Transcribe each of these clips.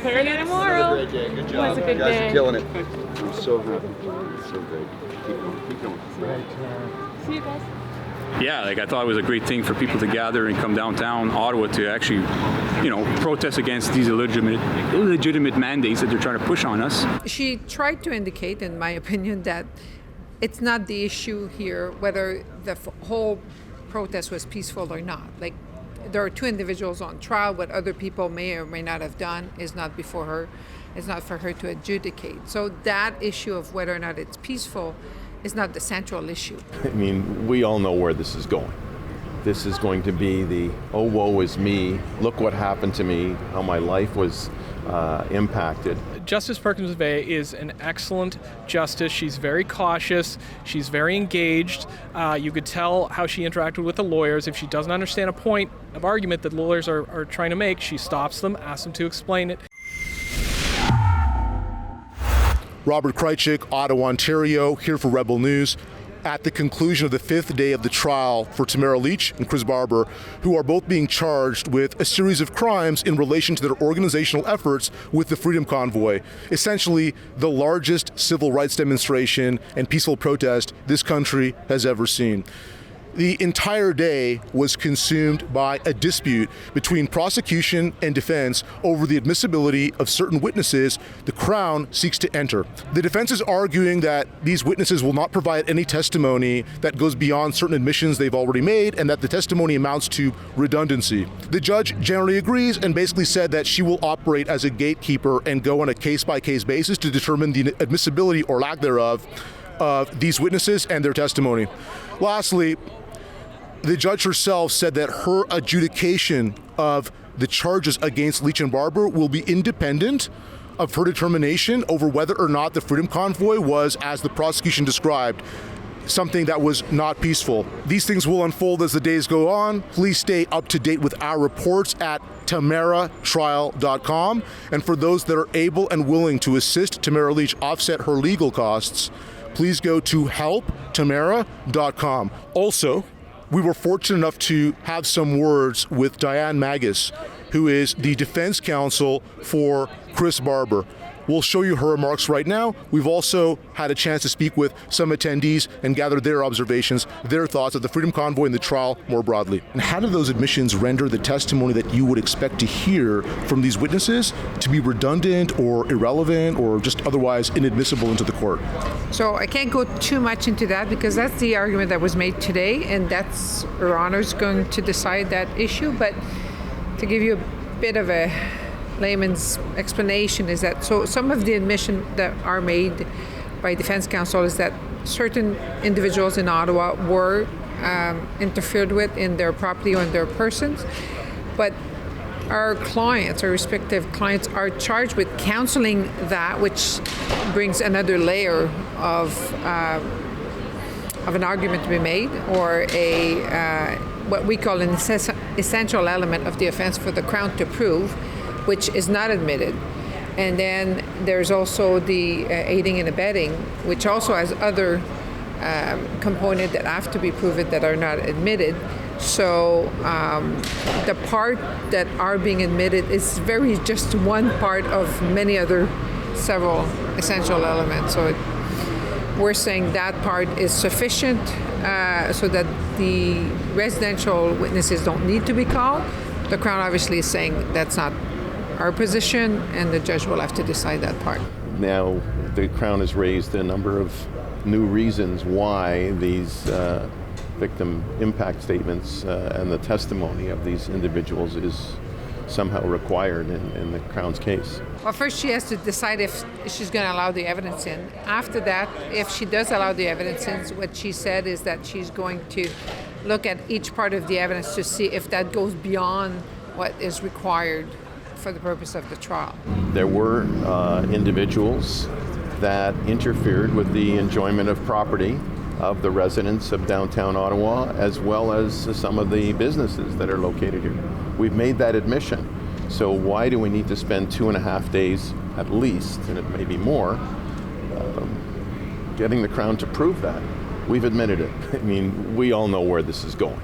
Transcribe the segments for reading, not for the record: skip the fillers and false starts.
clarity tomorrow. Great day. Good It job. was a good You guys day. are killing it. I'm so happy. It's so great. Keep going. Keep going. See you guys. Yeah, I thought it was a great thing for people to gather and come downtown Ottawa to actually, protest against these illegitimate mandates that they're trying to push on us. She tried to indicate, in my opinion, that it's not the issue here whether the whole protest was peaceful or not. Like, there are two individuals on trial. What other people may or may not have done is not before her. It's not for her to adjudicate. So that issue of whether or not it's peaceful is not the central issue. I mean, we all know where this is going. This is going to be the, oh, woe is me, look what happened to me, how my life was impacted. Justice Perkins-Vey is an excellent justice. She's very cautious. She's very engaged. You could tell how she interacted with the lawyers. If she doesn't understand a point of argument that lawyers are trying to make, she stops them, asks them to explain it. Robert Krajcik, Ottawa, Ontario, here for Rebel News. At the conclusion of the fifth day of the trial for Tamara Lich and Chris Barber, who are both being charged with a series of crimes in relation to their organizational efforts with the Freedom Convoy, essentially the largest civil rights demonstration and peaceful protest this country has ever seen. The entire day was consumed by a dispute between prosecution and defense over the admissibility of certain witnesses the Crown seeks to enter. The defense is arguing that these witnesses will not provide any testimony that goes beyond certain admissions they've already made and that the testimony amounts to redundancy. The judge generally agrees and basically said that she will operate as a gatekeeper and go on a case-by-case basis to determine the admissibility or lack thereof of these witnesses and their testimony. Lastly, the judge herself said that her adjudication of the charges against Lich and Barber will be independent of her determination over whether or not the Freedom Convoy was, as the prosecution described, something that was not peaceful. These things will unfold as the days go on. Please stay up to date with our reports at tamaratrial.com. And for those that are able and willing to assist Tamara Lich offset her legal costs, please go to helptamara.com. Also, we were fortunate enough to have some words with Diane Magus, who is the defense counsel for Chris Barber. We'll show you her remarks right now. We've also had a chance to speak with some attendees and gather their observations, their thoughts of the Freedom Convoy and the trial more broadly. And how do those admissions render the testimony that you would expect to hear from these witnesses to be redundant or irrelevant or just otherwise inadmissible into the court? So I can't go too much into that because that's the argument that was made today, and that's Your Honor's going to decide that issue. But to give you a bit of a layman's explanation is that some of the admission that are made by defense counsel is that certain individuals in Ottawa were interfered with in their property or in their persons, but our clients, our respective clients, are charged with counseling that, which brings another layer of an argument to be made, or a what we call an essential element of the offense for the Crown to prove, which is not admitted. And then there's also the aiding and abetting, which also has other components that have to be proven that are not admitted. So the part that are being admitted is just one part of many other several essential elements. So we're saying that part is sufficient so that the residential witnesses don't need to be called. The Crown obviously is saying that's not our position, and the judge will have to decide that part. Now, the Crown has raised a number of new reasons why these victim impact statements and the testimony of these individuals is somehow required in the Crown's case. Well, first she has to decide if she's going to allow the evidence in. After that, if she does allow the evidence in, what she said is that she's going to look at each part of the evidence to see if that goes beyond what is required for the purpose of the trial. There were individuals that interfered with the enjoyment of property of the residents of downtown Ottawa, as well as some of the businesses that are located here. We've made that admission. So why do we need to spend 2.5 days at least, and it may be more, getting the Crown to prove that? We've admitted it. I mean, we all know where this is going.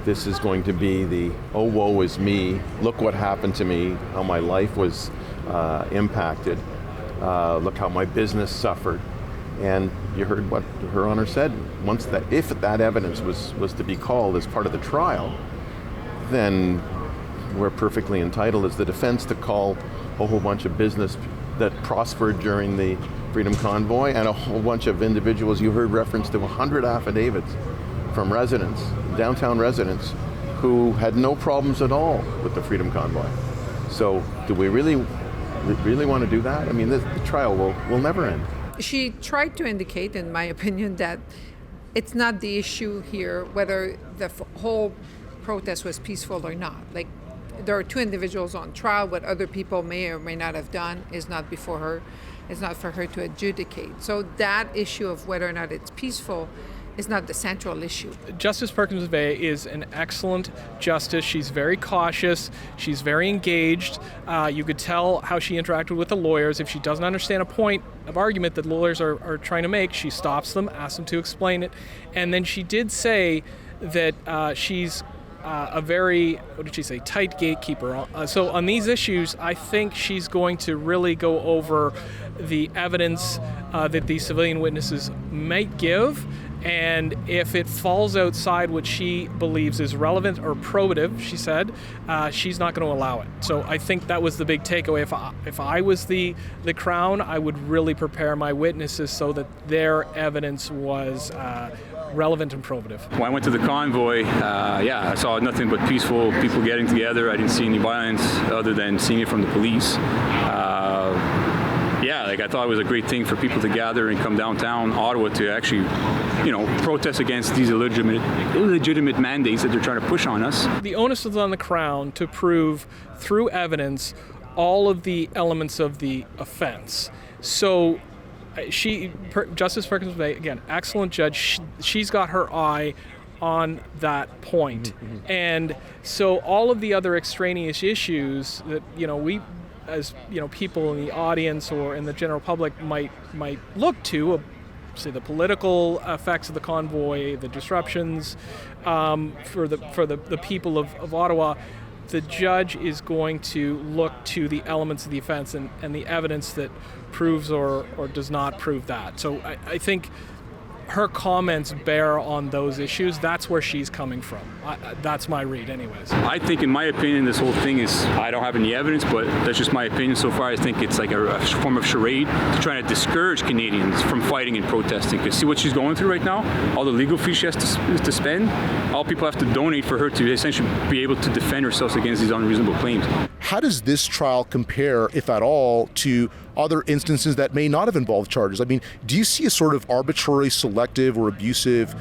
This is going to be the, oh, woe is me, look what happened to me, how my life was impacted. Look how my business suffered. And you heard what Her Honor said. If that evidence was to be called as part of the trial, then we're perfectly entitled as the defense to call a whole bunch of business that prospered during the Freedom Convoy and a whole bunch of individuals. You heard reference to 100 affidavits from residents, downtown residents, who had no problems at all with the Freedom Convoy. So do we really want to do that? I mean, the trial will never end. She tried to indicate, in my opinion, that it's not the issue here whether the whole protest was peaceful or not. Like, there are two individuals on trial. What other people may or may not have done is not before her. It's not for her to adjudicate. So that issue of whether or not it's peaceful is not the central issue. Justice Perkins-McVeigh is an excellent justice. She's very cautious. She's very engaged. You could tell how she interacted with the lawyers. If she doesn't understand a point of argument that lawyers are trying to make, she stops them, asks them to explain it. And then she did say that she's a very, what did she say, tight gatekeeper. So on these issues, I think she's going to really go over the evidence that these civilian witnesses might give. And if it falls outside what she believes is relevant or probative, she said, she's not going to allow it. So I think that was the big takeaway. If I was the Crown, I would really prepare my witnesses so that their evidence was relevant and probative. When I went to the convoy, I saw nothing but peaceful people getting together. I didn't see any violence other than seeing it from the police. I thought it was a great thing for people to gather and come downtown Ottawa to actually, protest against these illegitimate mandates that they're trying to push on us. The onus is on the Crown to prove through evidence all of the elements of the offense. So Justice Perkins-McVeigh, again, excellent judge. She's got her eye on that point. And so all of the other extraneous issues that, we, as people in the audience or in the general public might look to, say the political effects of the convoy, the disruptions for the people of Ottawa, the judge is going to look to the elements of the offense and the evidence that proves or does not prove that. So I think her comments bear on those issues. That's where she's coming from. That's my read anyways. I think, in my opinion, this whole thing is, I don't have any evidence, but that's just my opinion so far. I think it's like a form of charade to try to discourage Canadians from fighting and protesting. Because see what she's going through right now? All the legal fees she has to spend, all people have to donate for her to essentially be able to defend herself against these unreasonable claims. How does this trial compare, if at all, to other instances that may not have involved charges? I mean, do you see a sort of arbitrary, selective, or abusive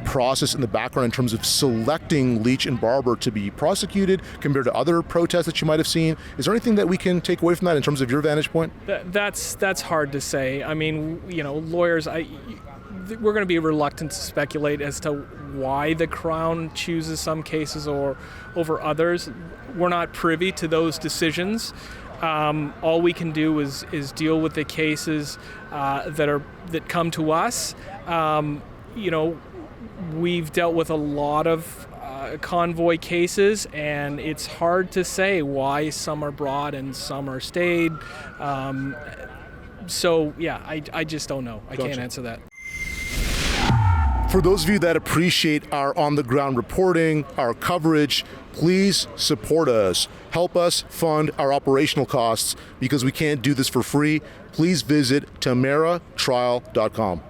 process in the background in terms of selecting Lich and Barber to be prosecuted compared to other protests that you might have seen? Is there anything that we can take away from that in terms of your vantage point? That's hard to say. I mean, lawyers, we're going to be reluctant to speculate as to why the Crown chooses some cases or over others. We're not privy to those decisions. All we can do is deal with the cases that come to us. We've dealt with a lot of convoy cases, and it's hard to say why some are brought and some are stayed. I just don't know. I can't answer that. For those of you that appreciate our on-the-ground reporting, our coverage, please support us. Help us fund our operational costs because we can't do this for free. Please visit tamaratrial.com.